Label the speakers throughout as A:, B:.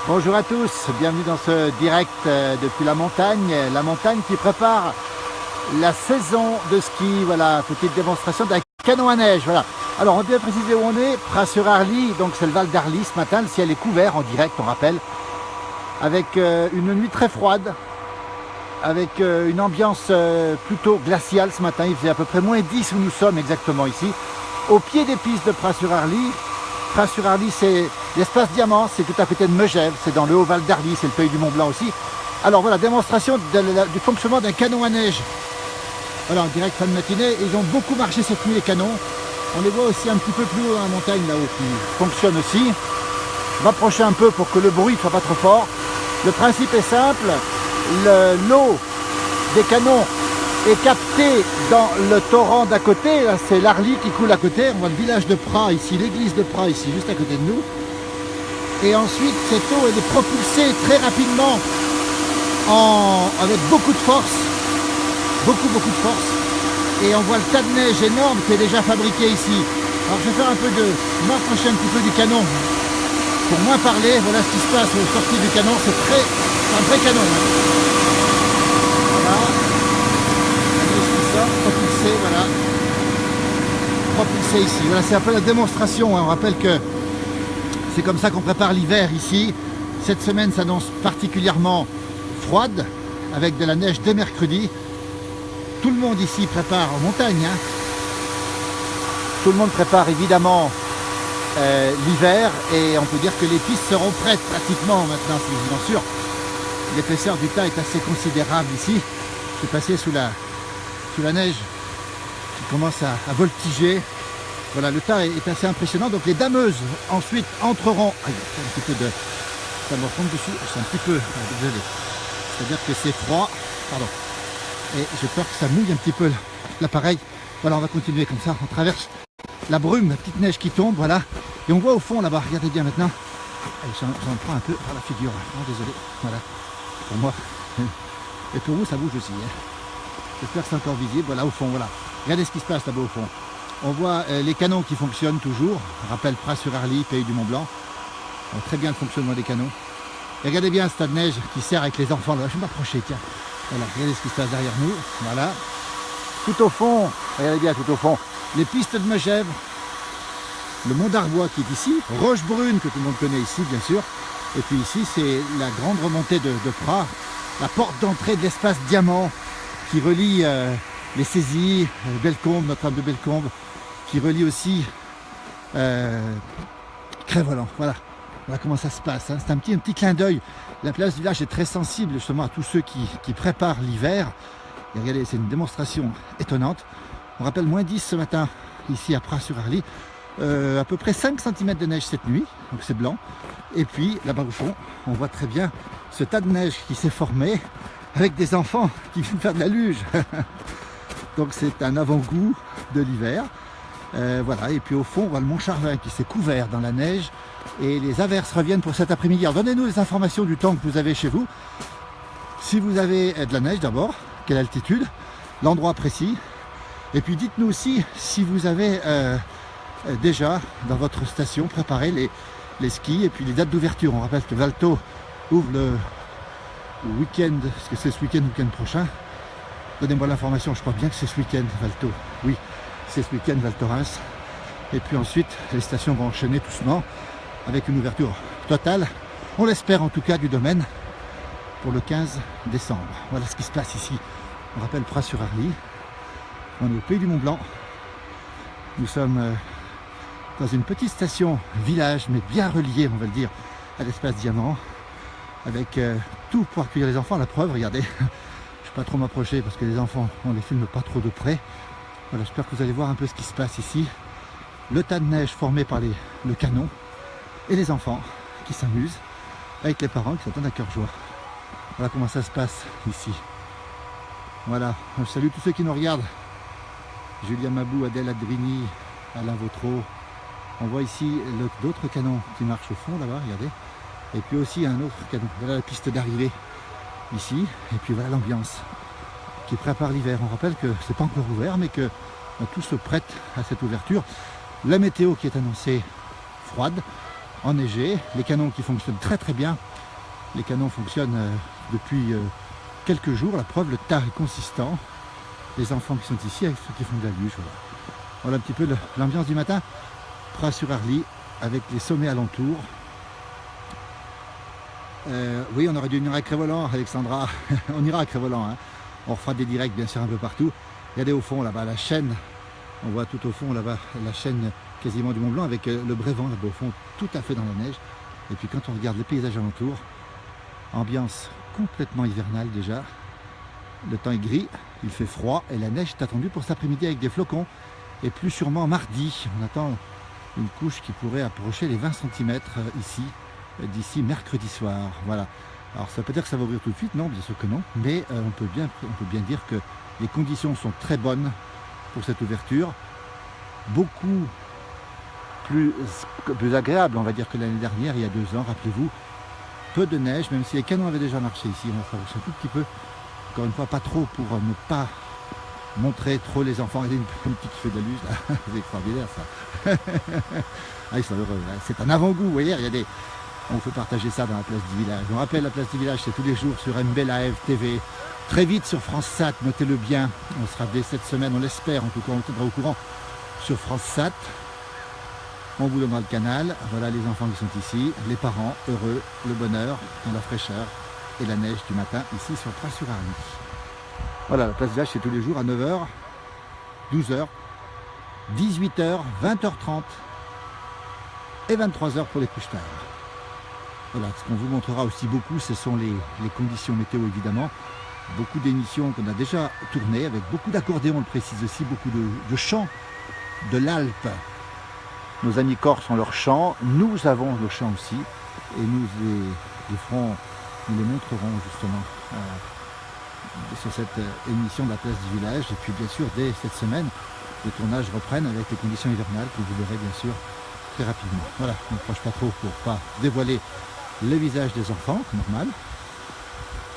A: Bonjour à tous, bienvenue dans ce direct depuis la montagne qui prépare la saison de ski. Voilà, petite démonstration d'un canon à neige. Voilà. Alors on devait préciser où on est, Pras-sur-Arly, donc c'est le Val d'Arly ce matin. Le ciel est couvert en direct, on rappelle, avec une nuit très froide, avec une ambiance plutôt glaciale ce matin. Il faisait à peu près moins 10 où nous sommes exactement ici, au pied des pistes de Pras-sur-Arly. Pras-sur-Arly, c'est l'espace Diamant, c'est tout à côté de Megève, c'est dans le Haut Val d'Arly, c'est le pays du Mont Blanc aussi. Alors voilà, démonstration du fonctionnement d'un canon à neige. Voilà, en direct fin de matinée, ils ont beaucoup marché cette nuit les canons. On les voit aussi un petit peu plus haut dans la montagne là-haut qui fonctionnent aussi. Je vais m'approcher un peu pour que le bruit ne soit pas trop fort. Le principe est simple, l'eau des canons est captée dans le torrent d'à côté. Là c'est l'Arly qui coule à côté. On voit le village de Pras ici, l'église de Pras ici, juste à côté de nous. Et ensuite cette eau elle est propulsée très rapidement avec beaucoup de force. Beaucoup de force. Et on voit le tas de neige énorme qui est déjà fabriqué ici. Alors je vais faire un peu m'approcher un petit peu du canon pour moins parler. Voilà ce qui se passe au sortie du canon. C'est un vrai canon. Voilà. Propulsé, voilà. Propulsé ici. Voilà, c'est un peu la démonstration. On rappelle que c'est comme ça qu'on prépare l'hiver ici. Cette semaine s'annonce particulièrement froide, avec de la neige dès mercredi. Tout le monde ici prépare en montagne. Hein. Tout le monde prépare évidemment l'hiver et on peut dire que les pistes seront prêtes pratiquement maintenant, bien sûr. L'épaisseur du tas est assez considérable ici. Je suis passé sous la neige qui commence à voltiger. Voilà, le tas est assez impressionnant. Donc les dameuses ensuite entreront. Ah, il y a un petit peu de. Ça me retombe dessus. C'est un petit peu. Désolé. C'est-à-dire que c'est froid. Pardon. Et j'ai peur que ça mouille un petit peu l'appareil. Voilà, on va continuer comme ça. On traverse la brume, la petite neige qui tombe. Voilà. Et on voit au fond là-bas. Regardez bien maintenant. J'en prends un peu par la figure. Non, désolé. Voilà. Pour moi. Et pour vous, ça bouge aussi. Hein. J'espère que c'est encore visible. Voilà, au fond. Voilà. Regardez ce qui se passe là-bas au fond. On voit les canons qui fonctionnent toujours. On rappelle Pras-sur-Arly, pays du Mont Blanc. On voit très bien le fonctionnement des canons. Et regardez bien ce tas de neige qui sert avec les enfants. Là. Je vais m'approcher, tiens. Voilà, regardez ce qui se passe derrière nous. Voilà. Tout au fond, regardez bien tout au fond, les pistes de Megève, le mont d'Arbois qui est ici, Rochebrune que tout le monde connaît ici, bien sûr. Et puis ici, c'est la grande remontée de Pras, la porte d'entrée de l'espace Diamant qui relie les saisies, Bellecombe, Notre-Dame de Bellecombe, qui relie aussi Crest-Voland. Voilà. Voilà comment ça se passe. Hein. C'est un petit clin d'œil. La place du village est très sensible justement à tous ceux qui préparent l'hiver. Et regardez, c'est une démonstration étonnante. On rappelle moins 10 ce matin ici à Pras-sur-Arly. À peu près 5 cm de neige cette nuit, donc c'est blanc. Et puis là-bas au fond, on voit très bien ce tas de neige qui s'est formé avec des enfants qui viennent faire de la luge. Donc c'est un avant-goût de l'hiver. Voilà, et puis au fond, on voit le Mont Charvin qui s'est couvert dans la neige et les averses reviennent pour cet après-midi. Alors donnez-nous les informations du temps que vous avez chez vous. Si vous avez de la neige d'abord, quelle altitude, l'endroit précis, et puis dites-nous aussi si vous avez déjà dans votre station préparé les skis et puis les dates d'ouverture. On rappelle que Valto ouvre le week-end, est-ce que c'est ce week-end ou le week-end prochain? Donnez-moi l'information, je crois bien que c'est ce week-end Valto, oui. C'est ce week-end Val Thorens. Et puis ensuite, les stations vont enchaîner doucement avec une ouverture totale, on l'espère en tout cas, du domaine pour le 15 décembre. Voilà ce qui se passe ici. On rappelle Pras-sur-Arly. On est au pays du Mont Blanc. Nous sommes dans une petite station village, mais bien reliée, on va le dire, à l'espace Diamant, avec tout pour accueillir les enfants. La preuve, regardez, je ne vais pas trop m'approcher parce que les enfants, on les filme pas trop de près. Voilà, j'espère que vous allez voir un peu ce qui se passe ici. Le tas de neige formé par le canon et les enfants qui s'amusent avec les parents qui s'attendent à cœur joie. Voilà comment ça se passe ici. Voilà, je salue tous ceux qui nous regardent. Julien Mabou, Adèle Adrini, Alain Vautreau. On voit ici d'autres canons qui marchent au fond là-bas, regardez. Et puis aussi un autre canon. Voilà la piste d'arrivée ici. Et puis voilà l'ambiance qui prépare l'hiver. On rappelle que c'est pas encore ouvert, mais que tout se prête à cette ouverture. La météo qui est annoncée froide, enneigé. Les canons qui fonctionnent très très bien. Les canons fonctionnent depuis quelques jours. La preuve, le tas est consistant. Les enfants qui sont ici avec ceux qui font de la luge. Voilà un petit peu l'ambiance du matin. Pras-sur-Arly avec les sommets alentours. Oui, on aurait dû venir à Crévolant, Alexandra. On ira à Crévolant. Hein. On refera des directs bien sûr un peu partout. Regardez au fond là-bas la chaîne. On voit tout au fond là-bas la chaîne quasiment du Mont Blanc avec le Brévent là-bas au fond, tout à fait dans la neige. Et puis quand on regarde les paysages alentours, ambiance complètement hivernale déjà. Le temps est gris, il fait froid et la neige est attendue pour cet après-midi avec des flocons. Et plus sûrement mardi, on attend une couche qui pourrait approcher les 20 cm ici, d'ici mercredi soir. Voilà. Alors ça veut dire que ça va ouvrir tout de suite? Non, bien sûr que non. Mais on peut bien dire que les conditions sont très bonnes pour cette ouverture. Beaucoup plus agréable, on va dire, que l'année dernière, il y a 2 ans, rappelez-vous. Peu de neige, même si les canons avaient déjà marché ici. On va s'approcher un tout petit peu. Encore une fois, pas trop pour ne pas montrer trop les enfants. Il y a une petite qui fait de la luge, là. C'est extraordinaire, ça. Ah, ils sont heureux. Hein. C'est un avant-goût, vous voyez, on peut partager ça dans la place du village. On rappelle, la place du village, c'est tous les jours sur MB Live TV. Très vite sur France Sat, notez-le bien. On sera dès cette semaine, on l'espère, en tout cas, on tiendra au courant sur France Sat. On vous donnera le canal. Voilà les enfants qui sont ici, les parents heureux, le bonheur, dans la fraîcheur et la neige du matin, ici sur Pras-sur-Arly. Voilà, la place du village, c'est tous les jours à 9h, 12h, 18h, 20h30 et 23h pour les couches tard. Voilà, ce qu'on vous montrera aussi beaucoup, ce sont les conditions météo évidemment. Beaucoup d'émissions qu'on a déjà tournées, avec beaucoup d'accordéons, on le précise aussi, beaucoup de chants de l'Alpe. Nos amis corses ont leur chant, nous avons le chant aussi, et nous les montrerons justement sur cette émission de la place du village. Et puis bien sûr, dès cette semaine, les tournages reprennent avec les conditions hivernales que vous verrez bien sûr très rapidement. Voilà, je ne m'approche pas trop pour ne pas dévoiler le visage des enfants, normal.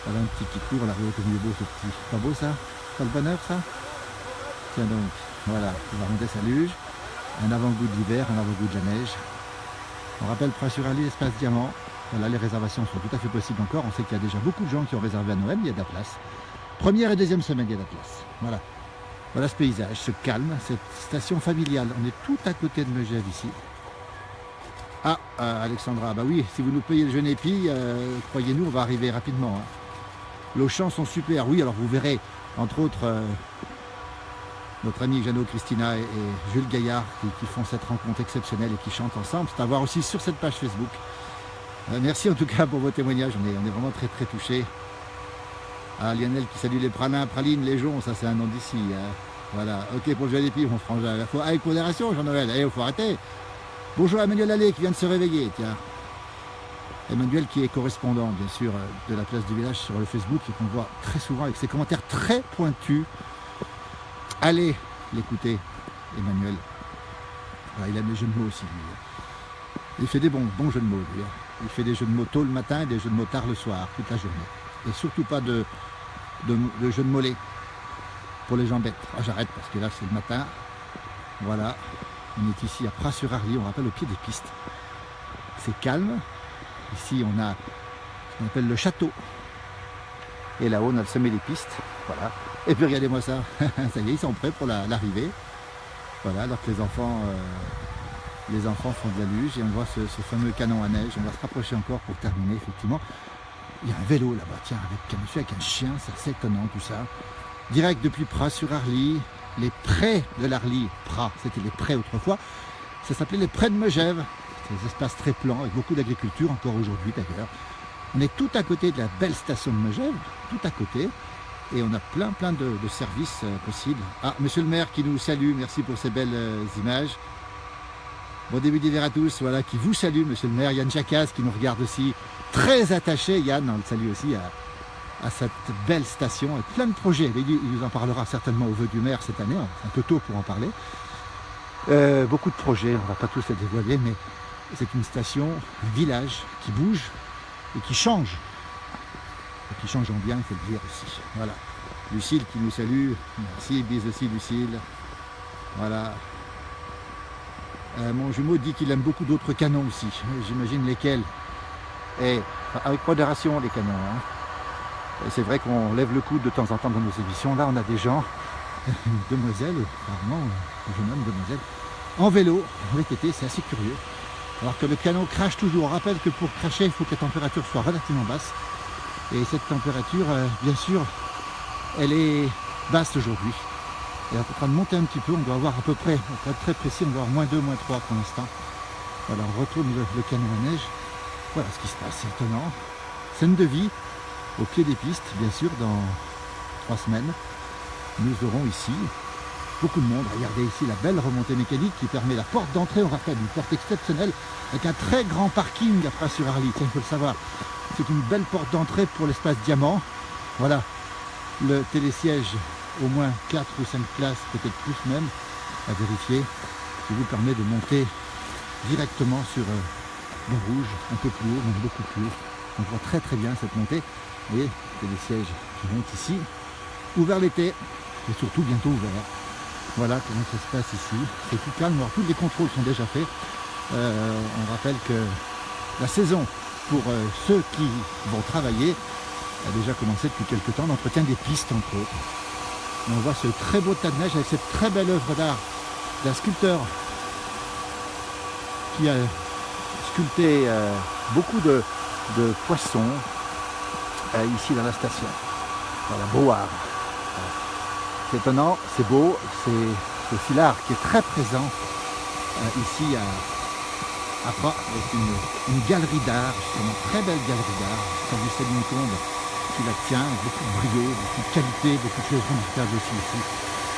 A: Voilà un petit qui court là, vous voyez comme il est beau ce petit. Pas beau ça? Pas le bonheur ça? Tiens donc, voilà, il va monter sa luge. Un avant-goût de l'hiver, un avant-goût de la neige. On rappelle Pras-sur-Arly, espace diamant. Voilà, les réservations sont tout à fait possibles encore. On sait qu'il y a déjà beaucoup de gens qui ont réservé à Noël, il y a de la place. Première et deuxième semaine, il y a de la place. Voilà. Voilà ce paysage, ce calme, cette station familiale. On est tout à côté de Megève ici. Ah, Alexandra, bah oui, si vous nous payez le jeune épi, croyez-nous, on va arriver rapidement. Hein. Les chants sont super, oui, alors vous verrez, entre autres, notre ami Jeannot, Christina et Jules Gaillard qui font cette rencontre exceptionnelle et qui chantent ensemble. C'est à voir aussi sur cette page Facebook. Merci en tout cas pour vos témoignages, on est vraiment très très touchés. Ah, Lionel qui salue les pralines, les joncs, ça c'est un nom d'ici. Hein. Voilà, ok pour le jeune épi, mon frangin. Il faut avec modération, Jean-Noël, il faut arrêter. Bonjour à Emmanuel Allais qui vient de se réveiller, tiens. Emmanuel qui est correspondant, bien sûr, de la place du village sur le Facebook et qu'on voit très souvent avec ses commentaires très pointus. Allez l'écouter, Emmanuel. Ah, il aime les jeux de mots aussi, lui. Il fait des bons jeux de mots, lui. Il fait des jeux de mots tôt le matin et des jeux de mots tard le soir, toute la journée. Et surtout pas de jeux de mollets pour les gens bêtes. Ah, j'arrête parce que là, c'est le matin. Voilà. On est ici à Pras-sur-Arly, on rappelle au pied des pistes. C'est calme. Ici, on a ce qu'on appelle le château. Et là-haut, on a le sommet des pistes. Voilà. Et puis, regardez-moi ça. Ça y est, ils sont prêts pour l'arrivée. Voilà, alors que les enfants font de la luge et on voit ce fameux canon à neige. On va se rapprocher encore pour terminer, effectivement. Il y a un vélo là-bas, tiens, avec un monsieur avec un chien, c'est assez étonnant tout ça. Direct depuis Pras-sur-Arly. Les prés de l'Arly, Pras, c'était les prés autrefois, ça s'appelait les prés de Megève. C'est des espaces très plans, avec beaucoup d'agriculture, encore aujourd'hui d'ailleurs. On est tout à côté de la belle station de Megève, tout à côté, et on a plein de services possibles. Ah, monsieur le maire qui nous salue, merci pour ces belles images. Bon début d'hiver à tous, voilà, qui vous salue, monsieur le maire. Yann Jacaz qui nous regarde aussi, très attaché, Yann, on le salue aussi à cette belle station, avec plein de projets. Il nous en parlera certainement au vœu du maire cette année, c'est un peu tôt pour en parler. Beaucoup de projets, on ne va pas tous les dévoiler, mais c'est une station, un village qui bouge et qui change. Et qui change en bien, il faut le dire aussi. Voilà. Lucille qui nous salue, merci, bis aussi Lucille. Voilà. Mon jumeau dit qu'il aime beaucoup d'autres canons aussi. J'imagine lesquels. Et avec modération les canons. Hein. C'est vrai qu'on lève le coude de temps en temps dans nos émissions. Là on a des gens, une demoiselle, apparemment, un jeune homme, demoiselle, en vélo, VTT, c'est assez curieux. Alors que le canon crache toujours. On rappelle que pour cracher, il faut que la température soit relativement basse. Et cette température, bien sûr, elle est basse aujourd'hui. Elle est en train de monter un petit peu. On doit avoir à peu près, pour être très précis, on doit avoir -2, -3 pour l'instant. Voilà, on retourne le canon à neige. Voilà ce qui se passe, c'est étonnant. Scène de vie, au pied des pistes, bien sûr, dans 3 semaines. Nous aurons ici beaucoup de monde. Regardez ici la belle remontée mécanique qui permet la porte d'entrée, on rappelle, une porte exceptionnelle avec un très grand parking à Pras-sur-Arly. Tiens, il faut le savoir. C'est une belle porte d'entrée pour l'espace diamant. Voilà, le télésiège, au moins 4 ou 5 places, peut-être plus même, à vérifier, qui vous permet de monter directement sur le rouge, un peu plus haut, même beaucoup plus haut. On voit très très bien cette montée. Vous voyez, télésiège qui monte ici, ouvert l'été, et surtout bientôt ouvert. Voilà comment ça se passe ici. C'est tout calme. Alors, tous les contrôles sont déjà faits. On rappelle que la saison pour ceux qui vont travailler a déjà commencé depuis quelques temps. L'entretien des pistes, entre autres. Et on voit ce très beau tas de neige avec cette très belle œuvre d'art d'un sculpteur qui a sculpté beaucoup de poissons ici dans la station. Voilà, beau art. C'est étonnant, c'est beau, c'est aussi l'art qui est très présent ici à Pras, avec une galerie d'art, justement, très belle galerie d'art, celle du Céline Combe qui la tient, beaucoup de brio, beaucoup de qualité, beaucoup de choses remarquables aussi ici.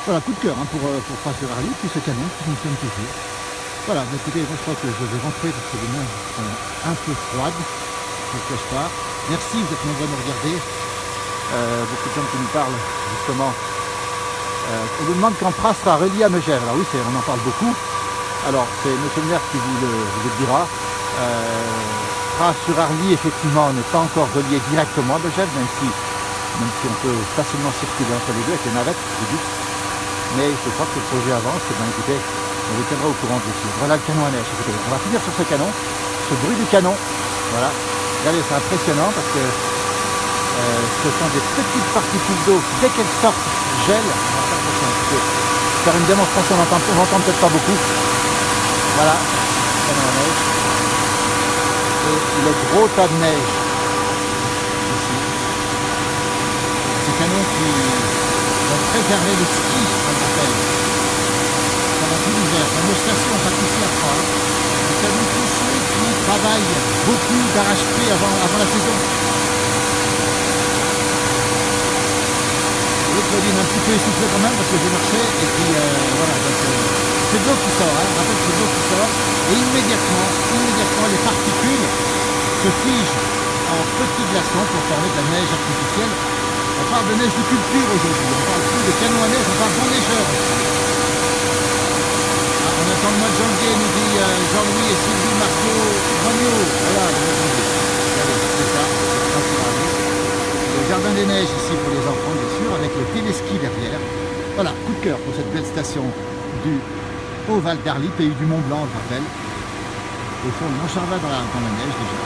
A: Voilà, coup de cœur hein, pour Pras-sur-Arly, puis ce canon qui fonctionne toujours. Voilà, mais écoutez, moi je crois que je vais rentrer parce que les mains sont un peu froides, je ne le cache pas. Merci, vous êtes nombreux à me regarder. Beaucoup de gens qui nous parlent justement. On nous demande quand Pras sera relié à Megève. Alors oui, on en parle beaucoup. Alors c'est M. le maire qui vous le dira. Pras-sur-Arly effectivement n'est pas encore relié directement à Megève, même si on peut facilement circuler entre les deux avec les navettes, je dis. Mais je crois que le projet avance. Et bien écoutez, on vous tiendra au courant dessus. Voilà le canon à neige. Écoutez, on va finir sur ce canon, ce bruit du canon. Voilà. Regardez, c'est impressionnant parce que ce sont des petites particules d'eau qui, dès qu'elles sortent, gèlent. Faire une démonstration, on n'entend peut-être pas beaucoup. Voilà, canon à neige. Et le gros tas de neige ici. Ces canons qui vont préserver le ski, on l'appelle, pendant tout l'hiver. Dans nos stations, pas ici à Pras. Vous savez, tous ceux qui travaillent beaucoup d'arrache-pied avant la saison. Claudine un petit peu essoufflé quand même parce que j'ai marché et puis voilà, donc c'est de l'eau qui sort, hein, on rappelle que c'est de l'eau qui sort et immédiatement les particules se figent en petits glaçons pour former de la neige artificielle. On parle de neige de culture aujourd'hui, on parle plus de canon à neige, on parle d'enneigeur. Ah, on attend le mois de janvier, nous dit Jean-Louis et Sylvie Marco Romeo. Voilà, c'est ça, le jardin des neiges ici pour les enfants bien sûr, avec le téléski derrière. Voilà, coup de cœur pour cette belle station du Haut-Val d'Arly, pays du Mont Blanc, je rappelle. Au fond, le Mont-Charvat dans la neige déjà.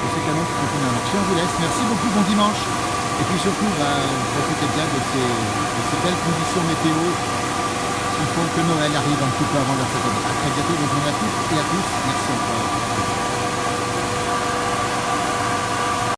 A: Et ce canon qui continue à marcher, on vous laisse. Merci beaucoup, bon dimanche. Et puis surtout, profitez bien de ces belles conditions météo qui font que Noël arrive un petit peu avant la fête. A très bientôt, bonne journée à toutes et à tous. Merci encore.